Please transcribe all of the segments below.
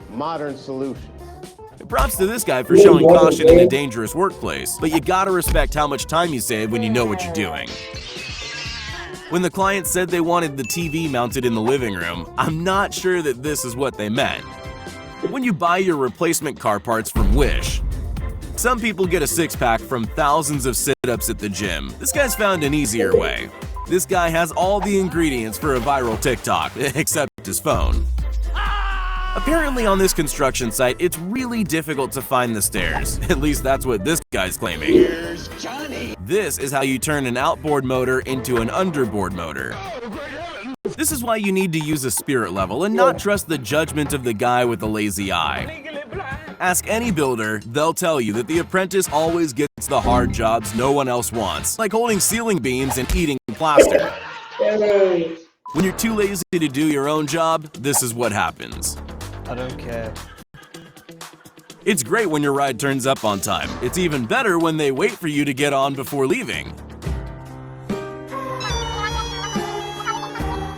modern solutions. Props to this guy for showing caution in a dangerous workplace, but you gotta respect how much time you save when you know what you're doing. When the client said they wanted the TV mounted in the living room, I'm not sure that this is what they meant. When you buy your replacement car parts from Wish, some people get a six-pack from thousands of sit-ups at the gym. This guy's found an easier way. This guy has all the ingredients for a viral TikTok, except his phone. Apparently on this construction site, it's really difficult to find the stairs. At least that's what this guy's claiming. Here's Johnny. This is how you turn an outboard motor into an underboard motor. This is why you need to use a spirit level and not trust the judgment of the guy with the lazy eye. Ask any builder, they'll tell you that the apprentice always gets the hard jobs no one else wants, like holding ceiling beams and eating plaster. When you're too lazy to do your own job, this is what happens. I don't care. It's great when your ride turns up on time. It's even better when they wait for you to get on before leaving.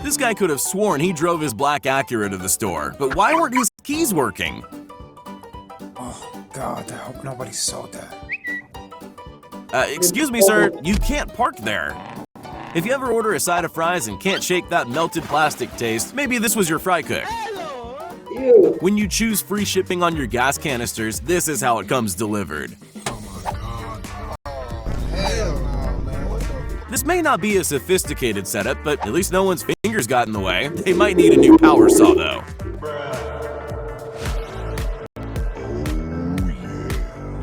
This guy could have sworn he drove his black Acura to the store, but why weren't his keys working? Oh, God, I hope nobody saw that. Excuse me, sir, you can't park there. If you ever order a side of fries and can't shake that melted plastic taste, maybe this was your fry cook. When you choose free shipping on your gas canisters, this is how it comes delivered. This may not be a sophisticated setup, but at least no one's fingers got in the way. They might need a new power saw, though.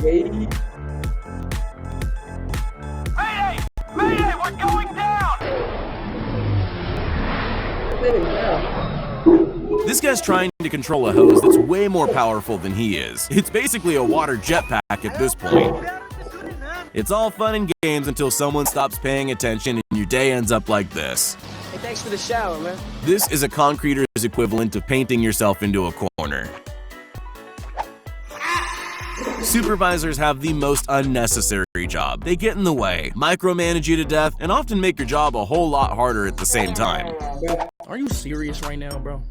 Mayday! Mayday! We're going down! This guy's trying to control a hose that's way more powerful than he is. It's basically a water jetpack at this point. It's all fun and games until someone stops paying attention and your day ends up like this. Hey, thanks for the shower, man. This is a concreter's equivalent of painting yourself into a corner. Supervisors have the most unnecessary job. They get in the way, micromanage you to death, and often make your job a whole lot harder at the same time. Are you serious right now, bro?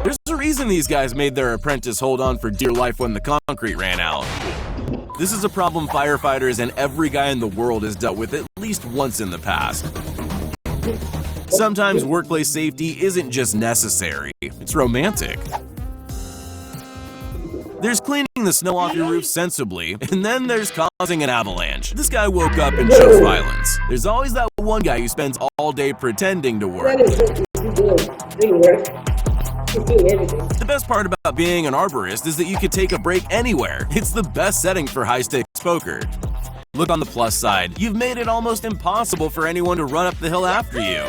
There's a reason these guys made their apprentice hold on for dear life when the concrete ran out. This is a problem firefighters and every guy in the world has dealt with at least once in the past. Sometimes workplace safety isn't just necessary, it's romantic. There's cleaning the snow off your roof sensibly, and then there's causing an avalanche. This guy woke up and chose violence. There's always that one guy who spends all day pretending to work. The best part about being an arborist is that you can take a break anywhere. It's the best setting for high-stakes poker. Look on the plus side, you've made it almost impossible for anyone to run up the hill after you.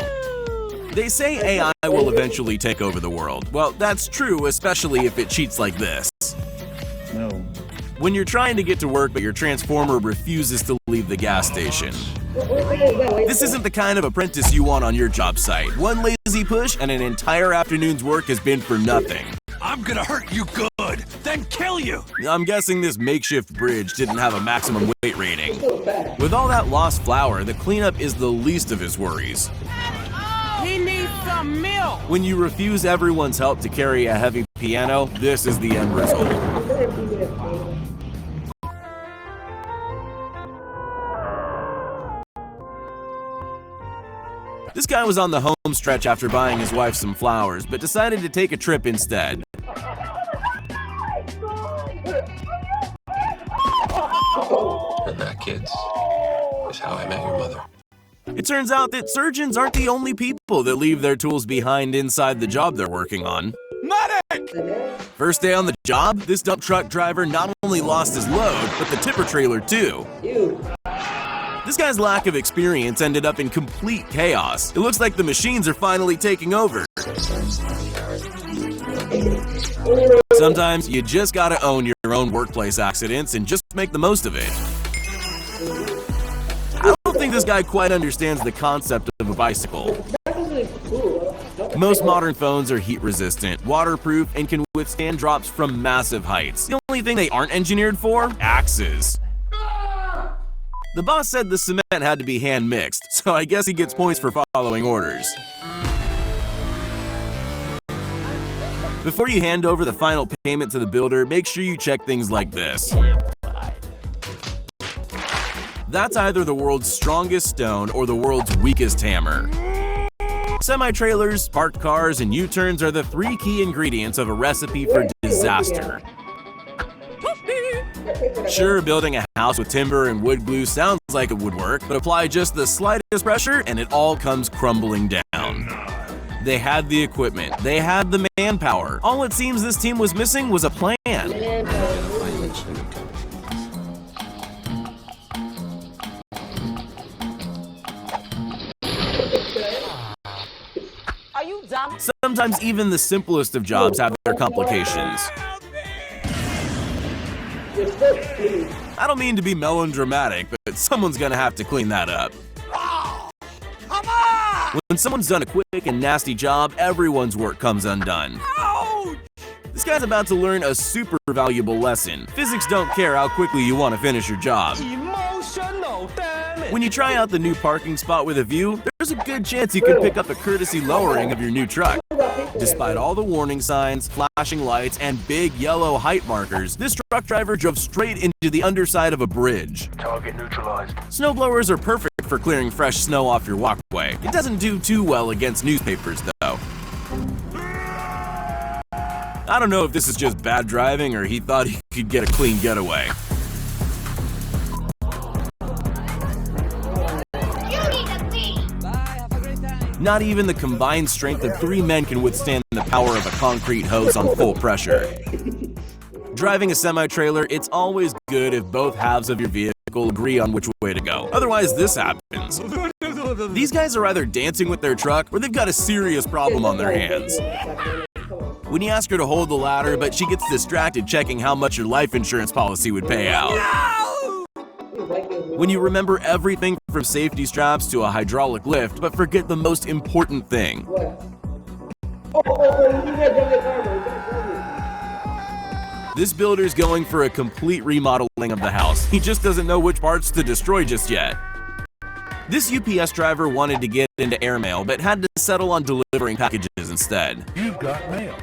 They say AI will eventually take over the world. Well, that's true, especially if it cheats like this. No. When you're trying to get to work but your transformer refuses to leave the gas station. This isn't the kind of apprentice you want on your job site. One lazy push and an entire afternoon's work has been for nothing. I'm gonna hurt you good, then kill you. I'm guessing this makeshift bridge didn't have a maximum weight rating. With all that lost flour, the cleanup is the least of his worries. He needs some milk! When you refuse everyone's help to carry a heavy piano, this is the end result. This guy was on the home stretch after buying his wife some flowers, but decided to take a trip instead. And that, kids, is how I met your mother. It turns out that surgeons aren't the only people that leave their tools behind inside the job they're working on. Medic! First day on the job, this dump truck driver not only lost his load, but the tipper trailer too. This guy's lack of experience ended up in complete chaos. It looks like the machines are finally taking over. Sometimes you just gotta own your own workplace accidents and just make the most of it. I don't think this guy quite understands the concept of a bicycle. Most modern phones are heat resistant, waterproof, and can withstand drops from massive heights. The only thing they aren't engineered for? Axes. The boss said the cement had to be hand mixed, so I guess he gets points for following orders. Before you hand over the final payment to the builder, make sure you check things like this. That's either the world's strongest stone or the world's weakest hammer. Semi-trailers, parked cars, and U-turns are the 3 key ingredients of a recipe for disaster. Sure, building a house with timber and wood glue sounds like it would work, but apply just the slightest pressure and it all comes crumbling down. They had the equipment, they had the manpower. All it seems this team was missing was a plan. Are you dumb? Sometimes even the simplest of jobs have their complications. I don't mean to be melodramatic, but someone's gonna have to clean that up. When someone's done a quick and nasty job, everyone's work comes undone. This guy's about to learn a super valuable lesson. Physics don't care how quickly you want to finish your job. Emotional, damn it. When you try out the new parking spot with a view, there's a good chance you could pick up a courtesy lowering of your new truck. Despite all the warning signs, flashing lights, and big yellow height markers, this truck driver drove straight into the underside of a bridge. Target neutralized. Snowblowers are perfect for clearing fresh snow off your walkway. It doesn't do too well against newspapers, though. I don't know if this is just bad driving or he thought he could get a clean getaway. Not even the combined strength of 3 men can withstand the power of a concrete hose on full pressure. Driving a semi-trailer, it's always good if both halves of your vehicle agree on which way to go. Otherwise, this happens. These guys are either dancing with their truck or they've got a serious problem on their hands. When you ask her to hold the ladder, but she gets distracted checking how much your life insurance policy would pay out. When you remember everything from safety straps to a hydraulic lift, but forget the most important thing. This builder's going for a complete remodeling of the house. He just doesn't know which parts to destroy just yet. This UPS driver wanted to get into airmail, but had to settle on delivering packages instead. You've got mail.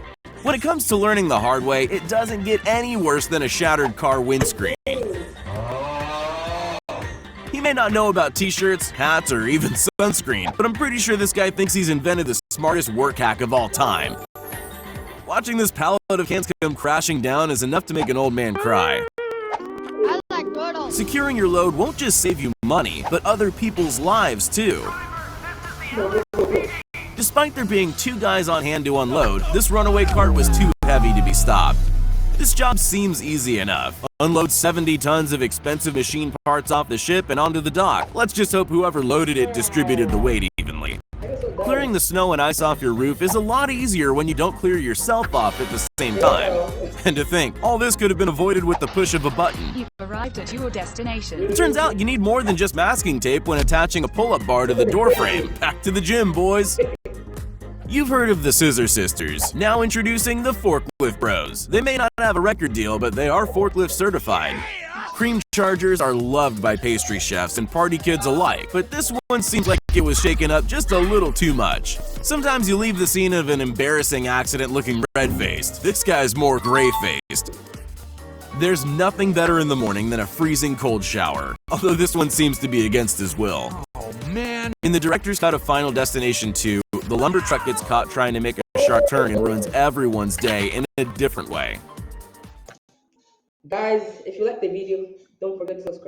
When it comes to learning the hard way, it doesn't get any worse than a shattered car windscreen. He may not know about t-shirts, hats, or even sunscreen, but I'm pretty sure this guy thinks he's invented the smartest work hack of all time. Watching this pallet of cans come crashing down is enough to make an old man cry. I like turtles. Securing your load won't just save you money, but other people's lives too. Despite there being 2 guys on hand to unload, this runaway cart was too heavy to be stopped. This job seems easy enough. Unload 70 tons of expensive machine parts off the ship and onto the dock. Let's just hope whoever loaded it distributed the weight evenly. Clearing the snow and ice off your roof is a lot easier when you don't clear yourself off at the same time. And to think, all this could have been avoided with the push of a button. You've arrived at your destination. It turns out you need more than just masking tape when attaching a pull-up bar to the door frame. Back to the gym, boys. You've heard of the Scissor Sisters. Now introducing the Forklift Bros. They may not have a record deal, but they are forklift certified. Cream chargers are loved by pastry chefs and party kids alike, but this one seems like it was shaken up just a little too much. Sometimes you leave the scene of an embarrassing accident looking red-faced. This guy's more gray-faced. There's nothing better in the morning than a freezing cold shower, although this one seems to be against his will. Oh, man. In the director's cut of Final Destination 2, the lumber truck gets caught trying to make a sharp turn and ruins everyone's day in a different way. Guys, if you like the video, don't forget to subscribe.